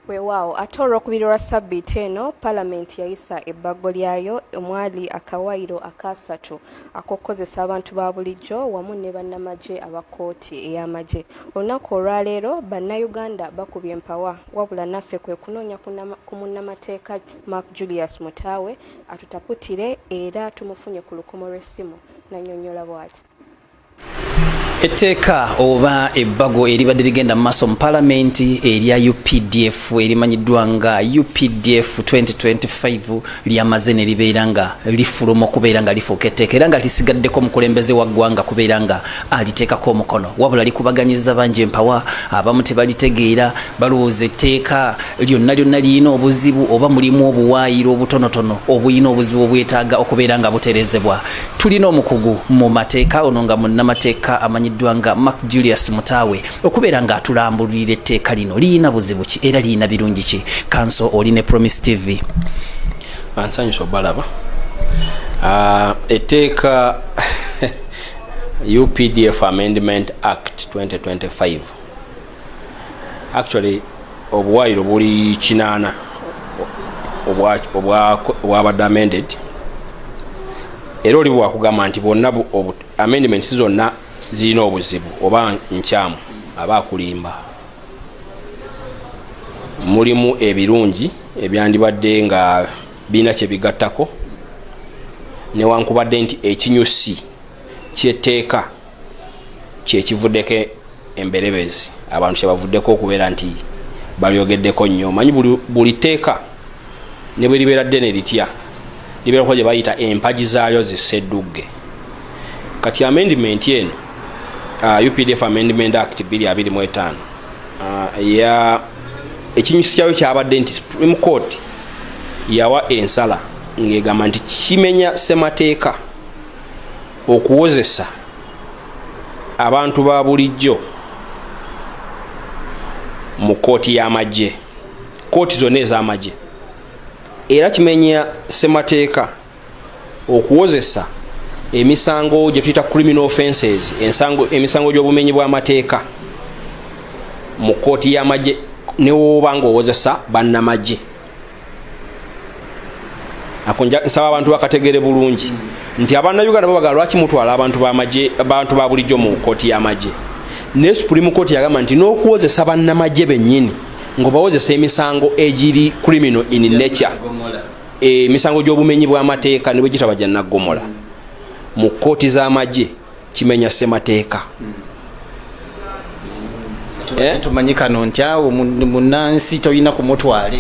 Weewaawo ate olw'okubiri lwa ssabbiiti eno Paalamenti yayisa ebbago lyayo omwali akawaayiro akasatu ak'okukozesa abantu ba bulijjo wamu ne bannamagye aba kkooti ey'amagye. Olunaku olwaleero bannayuganda bakubye empawa wabula naffe kwe kunoonya ku munnamateeka Mark Julius Mutaawe atutaputire era tumufunye ku lukomo lw'essimu n'annyonnyola bw'ati. Etteeka oba ebbago eribadde ligenda mu maaso mu Paalamenti erya UPDF erimanyiddwa nga UPDF 2025 lyamaze ne libeera nga lifuluma okubeera nga lifuuka etteeka era nga lisigaddeko omukulembeze wa ggwanga kubeera nga aliteekako omukono wabula likubaganyiza bangi empawa abamu tebalitegeera balowooza etteeka lyonna lirina obuzibu oba mulimu obuwaayiro obutonotono obulina obuzibu obwetaaga okubeera nga butereezebwa. Tulina omukugu mu mateeka ono nga munnamateeka amanyiddwa nga Mark Julius Mutaawe okubeera nga atulambulira etteeka lino liyina buzibu ki era liyina birungi ki. Kanso oli ne Promise TV. Ansanyusa obalaba etteeka UPDF Amendment Act 2025 actually obuwaayiro buli 8 obwabadde amended era oli bwakugamba nti bonna amendments zonna zirina obuzibu oba nkyamu aba akulimba. Mulimu ebirungi ebyandibadde nga bina kye bigattako newankubadde nti ekinyusi kyetteeka kyekivuddeko emberebezi abantu kyebavuddeko okubeera nti balyogeddeko nnyo. Manyi buli tteeka ne bwe libeera ddene litya libeera kuba gye bayita empagi zaalyo ziseddugge. Kati amendment eno UPDF Amendment Act 2025 ekinyusi kyayo kyabadde nti Supreme Court yawa ensala ng'egamba nti kimenya ssemateeka okuwozesa abantu ba bulijjo mu kkooti y'amagye, kkooti zonna ez'amagye, era kimenya ssemateeka okuwozesa emisango gye tuyita criminal offences, emisango gy'obumenyi bw'amateeka mu kkooti y'amagye ne woba ng'owozesa bannamagye. Nsaba abantu bakategere bulungi nti abannayuganda babaga lwaki mutwala abantu ba bulijjo mu kkooti y'amagye. Ne Supreme Court yagamba nti n'okuwozesa bannamagye bennyini ng'obawozesa emisango egiri criminal in nature, emisango gy'obumenyi bw'amateeka ne bwe gitaba gya naggomola mu kkooti z'amagye kimenya ssemateeka. Tumanyi kano nti awo munnansi toyina kumutwale.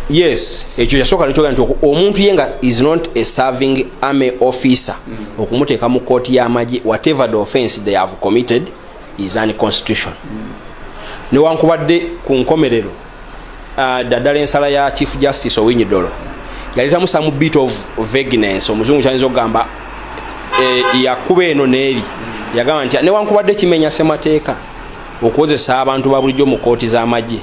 Yes, ekyo yasooka nekyoga nti omuntu yenga is not a serving army officer okumuteeka mu kkooti y'amagye, whatever the offense they have committed is unconstitutional. Newankubadde ku nkomerero daddala ensala ya Chief Justice Owiny Dollo yaleetamu some bit of vagueness, omuzungu kyayinza okugamba yakuba eno n'eri, yagamba nti newankubadde kimenya ssemateeka okuwozesa abantu ba bulijjo mu kkooti z'amagye,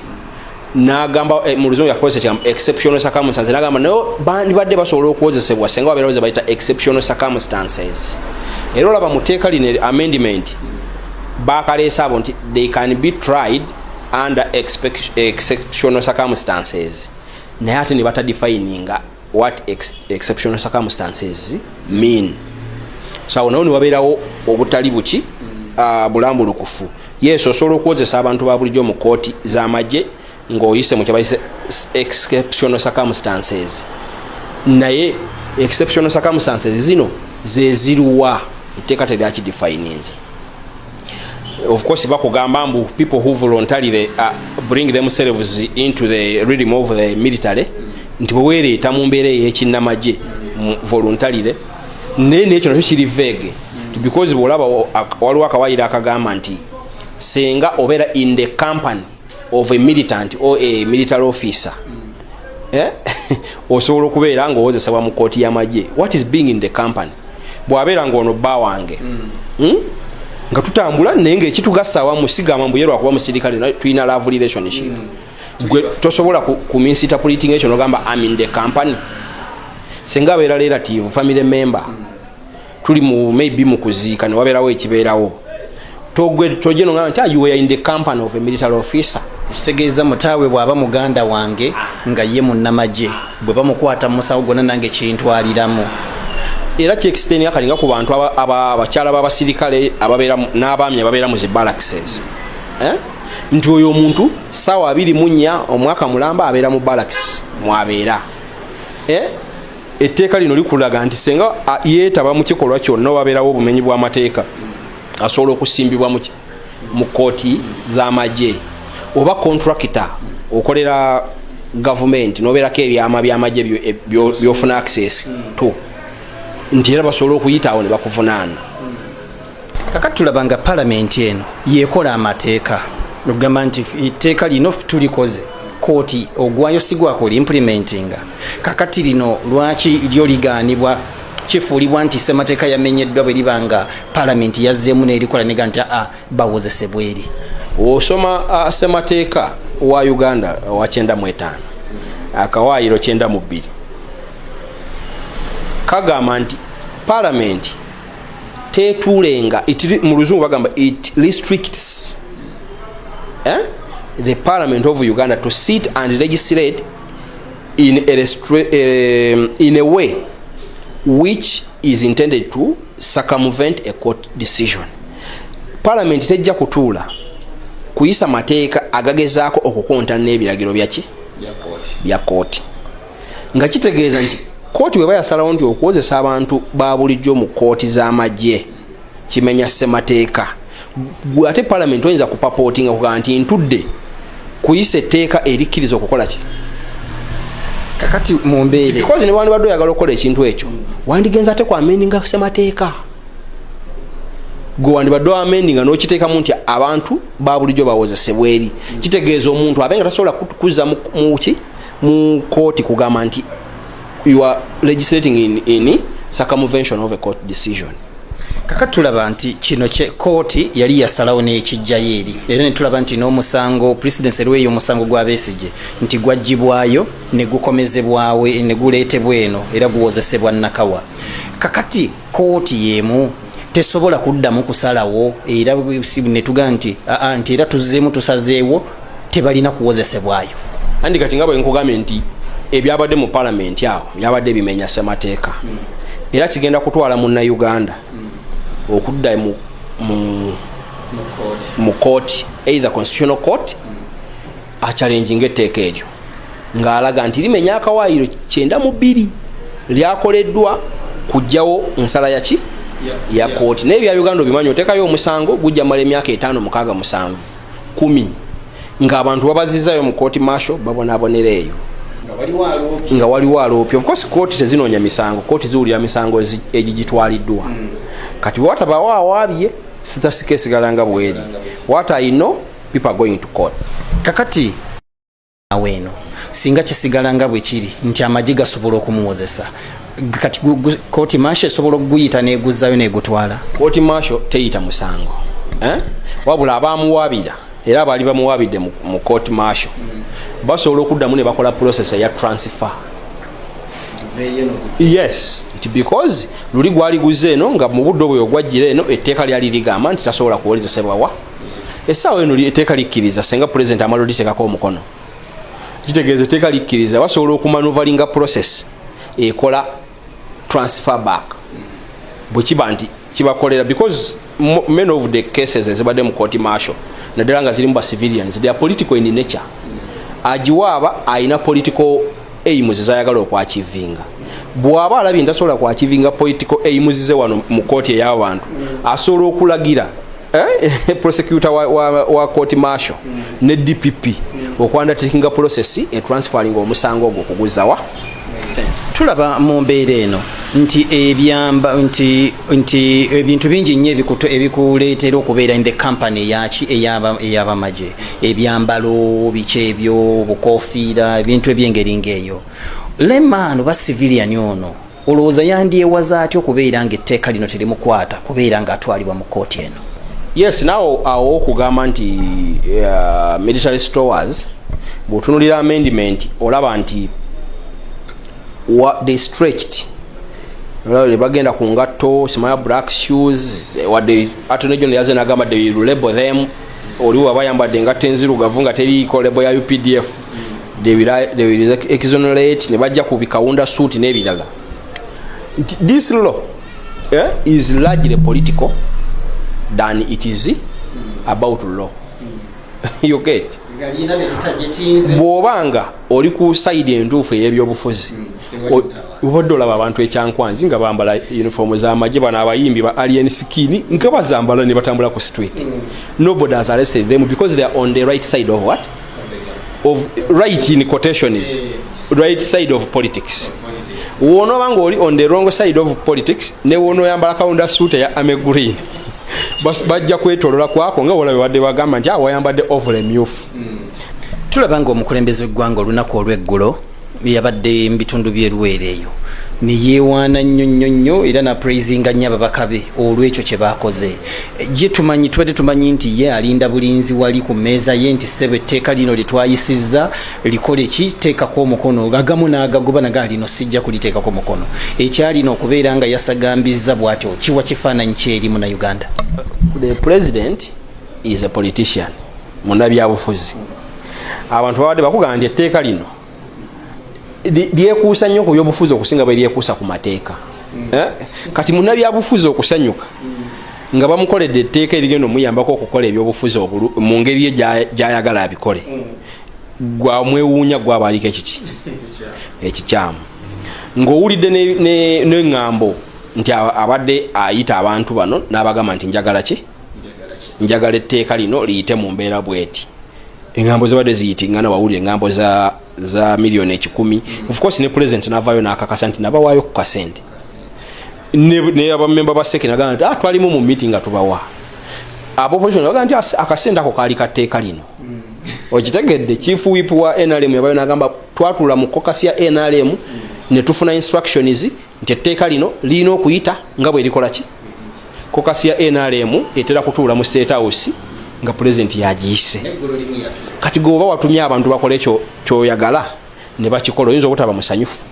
n'agamba mu luzungu yakozesa ekigambo exceptional circumstances, n'agamba nayo bandibadde basobola okuwozesebwa senga babeerawo ze bayita exceptional circumstances. Era olaba mu tteeka lino amendment bakaleesa abo nti they can be tried under exceptional circumstances, naye ate ne batadefininga what exceptional circumstances mean. So nawo ne wabeerawo obutali buki bulambulukufu. Yes, osobola okuwozesa abantu ba bulijjo mu kkooti z'amagye ng'oyise mu kyebayise exceptional circumstances, naye exceptional circumstances zino ze ziruwa etteeka teryakidefininze. Of course bakugamba mbu people who voluntarily bring themselves into the rhythm of the military nti bweweereeta mu mbeera ey'ekinnamagye voluntarily, naye nekyo nakyo kiri vague because bw'olaba waliwo akawaayiro akagamba nti senga obeera in the company of a militant or a military officer osobola okubeera ng'owozesebwa mu kkooti y'amagye. What is being in the company? Bw'abeera ng'ono bba wange nga tutambula naye ng'ekitugasa awamu sigamba mbu ye lwakuba musirikale tulina love relationship, gwe tosobola kuminterpreting ekyo n'ogamba I'm in the company. Senga abeera relative family member, tuli maybe mu kuziika ne wabeerawo ekibeerawo, tojje n'ogamba nti you were in the company of a military officer. kitegeeza mutaawe bw'aba muganda wange nga ye munnamagye bwe bamukwata mu musawo gonna nange kintwaliramu. Era kyekisiteni akalinga ku bantu abakyala b'abasirikale ababeera n'abaami ababeera mu zi barracks. Nti oyo omuntu ssaawa 24 omwaka mulamba abeera mu barracks mwabeera. Etteeka lino likulaga nti senga yeetaba mu kikolwa kyonna wabeerawo obumenyi bw'amateeka asobola okusimbibwa mu kooti z'amagye oba contractor okolera government n'obeerako ebyama by'amagye by'ofuna access to nti era basobola okuyitaawo ne bakuvunaana. Kakati tulaba nga palamenti eno yeekola amateeka ogamba nti etteeka lino tulikoze kooti ogwayo sigwako implementinga. Kakati lino lwaki lyo ligaanibwa kifuulibwa nti ssemateeka yamenyeddwa bwe liba nga palamenti yazzeemu n'erikola nega nti bawozesebwa eri. Osoma ssemateeka wa Uganda wa 95 akawaayiro 92 kagamba nti palamenti tetuulenga mu luzungu bagamba it restricts the Parliament of Uganda to sit and legislate in a way which is intended to circumvent a court decision. Parliament tejja kutuula kuyisa mateeka agagezaako okukontana n'ebiragiro bya kooti. Nga kitegeeza nti kooti bwe bayasalawo nti okuwozesa abantu ba bulijjo mu kooti z'amagye kimenya ssemateeka. Ate Parliament oyinza kupapootinga kugaa nti ntudde kuyisa etteeka erikkiriza okukola ki. Kakati mu mbeere because ne wandibadde oyagala okukola ekintu ekyo wandigenza ate kwamendinga ssemateeka. Gwe wandibadde amendinga n'okiteekamu nti abantu ba bulijjo bawozesebwa eri. Kitegeeza omuntu abenga tasobola kuzza mu kooti kugamba nti you are legislating in circumvention of a court decision. Kakati tulaba nti kino kooti yali yasalawo n'ekijjayo eri era ne tulaba nti n'omusango presidency lweyo omusango gwa Besigye nti gwaggyibwayo ne gukomezebwawe ne guleetebwa eno era guwozesebwa Nakawa. Kakati kooti yeemu tesobola kuddamu kusalawo era ne tugaa nti nti era tuzzeemu tusazeewo tebalina kuwozesebwayo. Andi kati nga bwe nkugambye nti ebyabadde mu palamenti awo byabadde bimenya ssemateeka era kigenda kutwala Munnayuganda okudda mu court either constitutional court achallenging etteeka eryo ng'alaga nti limenya akawaayiro 92 lyakoleddwa kujjawo nsala ya court. N'ebya Uganda obimanyi oteekayo omusango gujja mala emyaka 5 6 7 10 ng'abantu babazizzayo mu court martial babonaabonera eyo nga waliwo aloopye. Of course court tezinoonya misango, court ziwulira misango egigitwaliddwa. Kati watabaawo awaabye sitasika esigalanga bweri. What I know, people are going to court. Kakati aweno singa kisigalanga bwe kiri nti amagye gasobola okumuwozesa kati court martial esobola okuguyita n'eguzzayo n'egutwala. Court martial teyita musango wabula abaamuwaabira era abaali bamuwaabidde mu court martial basobola okuddamu ne bakola process ya transfer. Yes, because luli gwali guze eno nga mu budde obwo gwajjira eno etteeka lyali ligamba nti tasobola kuwolezesebwa wa essaawa eno etteeka likkiriza senga president amala oliteekako omukono. Kitegeeza etteeka likkiriza basobola okumanuvalinga process ekola transfer back bwe kiba nti kibakolera because many of the cases ezibadde mu court martial naddala nga zirimu ba civilians they are political in nature. Ajiwaaba ayina political aims zayagala okwachivinga. Bw'aba alabye ndasobola kwachivinga political aims ze wano mu court ey'abantu asobola okulagira prosecutor wa court martial ne DPP okwandatekinga process e transferring omusango ogwo okuguzawa. Tulaba mu mbeera eno nti ebyamba nti ebintu bingi nnyo ebikuleetera okubeera in the company ey'abamagye ebyambalo biki ebyo bukofiira ebintu ebyengeri ng'eyo. Lemano ba civilian ono olowooza yandyewaza atya okubeera ng'etteeka lino terimukwata kubeera ng'atwalibwa mu kooti eno? Yes, nawo awo okugamba nti military stores bw'otunulira amendment olaba nti what they stretched ne bagenda ku ngatto simaya black shoes what they attorney general yaze nagamba they label them oliwo abayambadde engato enzirugavu nga teriiko lebo ya UPDF they will exonerate ne bajja ku bikawunda suit n'ebirala. This law is largely political than it is about law. You get? Bw'obanga oli ku side entuufu ey'ebyobufuzi obadde olaba abantu ekyankwanzi nga bambala uniform z'amagye bano abayimbi ba alien skin nga bazambala ne batambula ku street. Nobody has arrested them because they are on the right side of what? Of right in quotation is right side of politics. Wono banga oli on the wrong side of politics ne wono yambala kaunda suit ya ame green. Bajja kwetolola kwako nga walabe wadde bagamba nti wayambadde ovule myufu. Tulabanga omukulembeze w'eggwanga olunaku olw'eggulo yabadde mu bitundu by'eruweero eyo ne yeewaana nnyo era na praisinga nnyo ababaka be olw'ekyo kye baakoze. Ye tubadde tumanyi nti ye alinda bulinzi wali ku mmeeza ye nti ssebo etteeka lino lye twayisizza likole ki teekako omukono agamu n'agagoba naga lino sijja kuliteekako omukono. Ekyalina okubeera nga yasagambizza bw'atyo kiwa kifaananyi kyeri muna Uganda. The president is a politician. Munnabyabufuzi. Abantu babadde bakugamba nti etteeka lino lyekuusa nnyo ku byobufuzi okusinga bwe lyekuusa ku mateeka. Kati munnabyabufuzi okusanyuka nga bamukoledde etteeka erigenda omuyambako okukola ebyobufuzi mu ngeri ye gy'ayagala abikole. Gwamwewuunya gwaba aliko ekikyamu. Ng'owulidde n'eŋŋambo nti abadde ayita abantu bano n'abagamba nti njagala ki? Njagala etteeka lino liyite mu mbeera bweti. Engambo zibadde ziyitingana wawulire engambo za milioni 10. Of course ne president navayo n'akakasa nti nabawaayo ku kasente. Ne abamemba ba SEC nagamba nti twalimu mu meeting nga tubawa. Opposition bagamba nti akasente ako kaali katteeka lino. Okitegedde chief whip wa NRM yabayo nagamba twatula mu kokasi ya NRM ne tufuna instructions nti etteeka lino lino okuyita nga bwe likola ki? Kokasi ya NRM etera kutuula mu State House nga president yagiyise. Kati goba watumya abantu bakole kyoyagala ne bakikola oyinza obutaba musanyufu.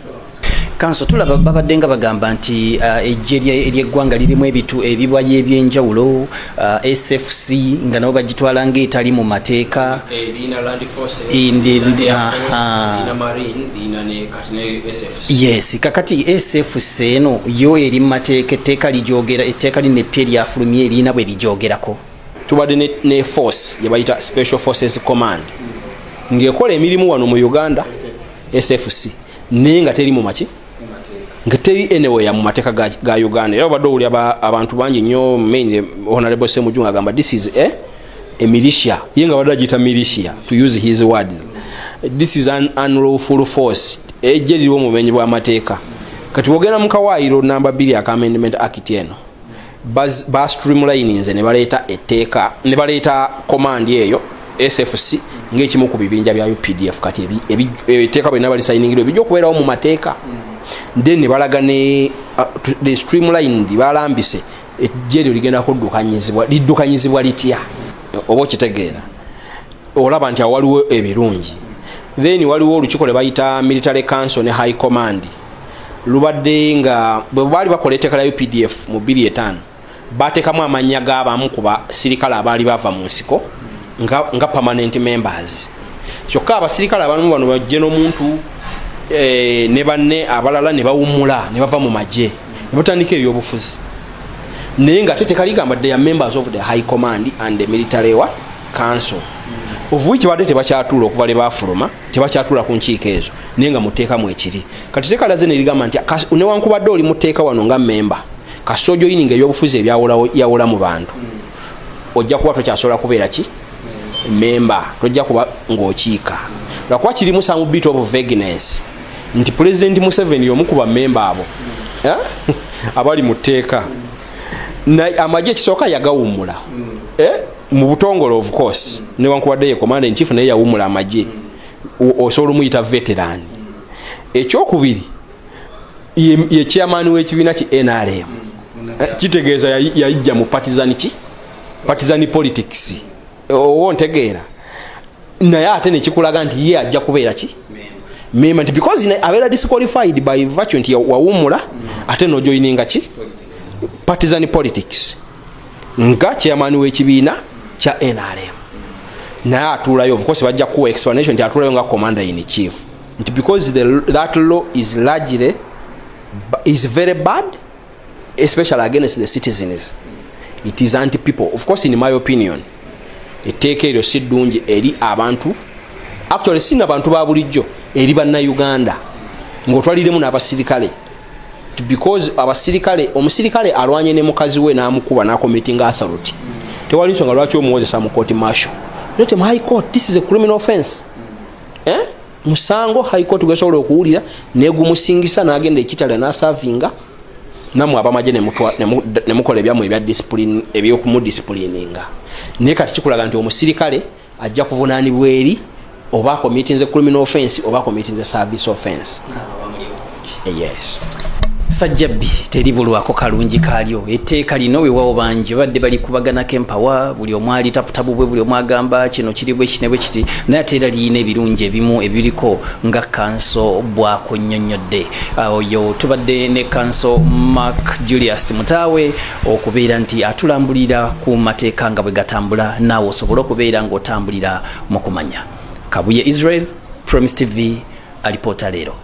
Kanso tulaba babadde nga bagamba nti ejje ery'eggwanga lirimu ebitu ebibwayo ebyenjawulo SFC nga nabo bagitwala ng'etali mu mateeka. Yes, kakati SFC eno yo eri mu mateeka etteeka lijogera etteeka lino eppye lyafulumye erina bwe lijoogerako. Tubadde ne force yebayita Special Forces Command ng'ekola emirimu wano mu Uganda SFC naye nga teri mu maki nga teri anywhere mu mateeka ga Uganda. Era badde oli abantu bangi nnyo main Honorable Semujunga agamba this is a militia ye nga badde agiyita militia to use his word. This is an unlawful force ejje liriwo mu bumenyi bw'amateeka. Kati wogenda mu Kawairo namba 2 aka Amendment Act eno ba streamlining ne baleeta etteeka ne baleeta command eyo SFC ng'ekimu ku bibinja bya UPDF. Kati ebiteeka bwe nabali signing ebijja okubeerawo mu mateeka. Then ne balaga ne the streamlined balambise ejje ligenda liddukanyizibwa litya oba okitegeera olaba nti waliwo ebirungi. Then waliwo olukiiko lwe bayita Military Council ne High Command lubadde nga bwe baali bakola etteeka lya UPDF mu 2005 bateekamu amannya g'abamu ku basirikale abaali bava mu nsiko nga permanent members. Kyokka abasirikale abamu bano bajje n'omuntu ne banne abalala ne bawummula ne bava mu magye ne batandika ebyobufuzi naye nga teteka ligamba they are members of the High Command and the Military Council of which badde tebakyatuula okuva le baafuluma tebakyatuula ku nkiiko ezo naye nga muteekamu ekiri. Kati teeka laze ne ligamba nti newankubadde oli muteeka wano nga memba kasoojo yininga ebyobufuzi ebyawula mu bantu ojja kuba tokyasobola kubeera ki memba tojja kuba ng'okiika lwakuba kirimu some bit of vagueness nti President Museveni omu ku bammemba abo abali mu tteeka amagye ekisooka yagawummula mu butongole of course newankubadde ye commander in chief naye yawummula amagye osobola omuyita veteran. Ekyokubiri ye chairman w'ekibiina ki NRM kitegeeza yayijja mu partisan politics owo ntegeera naye ate nekikulaga nti ye ajja kubeera ki member because abeera disqualified by virtue nti wawummula ate no joininga ki partisan politics nga chairman w'ekibiina kya NRM. naye atuulayo of course bajja kuwa explanation nti atuulayo nga commander in chief nti because that law is largely is very bad especially against the citizens. It is anti people. Of course in my opinion etteeka eryo si ddungi eri abantu actually si n'abantu ba bulijjo eri bannayuganda ng'otwaliremu n'abasirikale because abasirikale omusirikale alwanye ne mukazi we n'amukuba n'akomitinga assault tewali nsonga lwaki omuwozesa mu court martial let him high court. This is a criminal offense. Musango high court gwesobola okuwulira negumussingisa n'agenda ekitale n'asavinga namwe abamaje ne mukola ebyamu ebya discipline ebyokumudisciplininga naye kati kikulaga nti omusirikale ajja kuvunaanibwa eri oba committing criminal offense oba committing service offense. Yes. Sajjabbi teribulwako kalungi kalyo etteeka lino weewawo bangi badde bali kubaganako empawa buli omu ali taputabubwe buli omu agamba kino kiri bwe kiti ne bwe kiti naye ate era liyina ebirungi ebimu ebiriko nga kanso bwako nnyonnyodde oyo tubadde ne kanso Mark Julius Mutaawe okubeera nti atulambulira ku mateeka nga bwe gatambula naawe osobola okubeera ng'otambulira mu kumanya. Kabuye Israel, Promise TV, alipoota leero.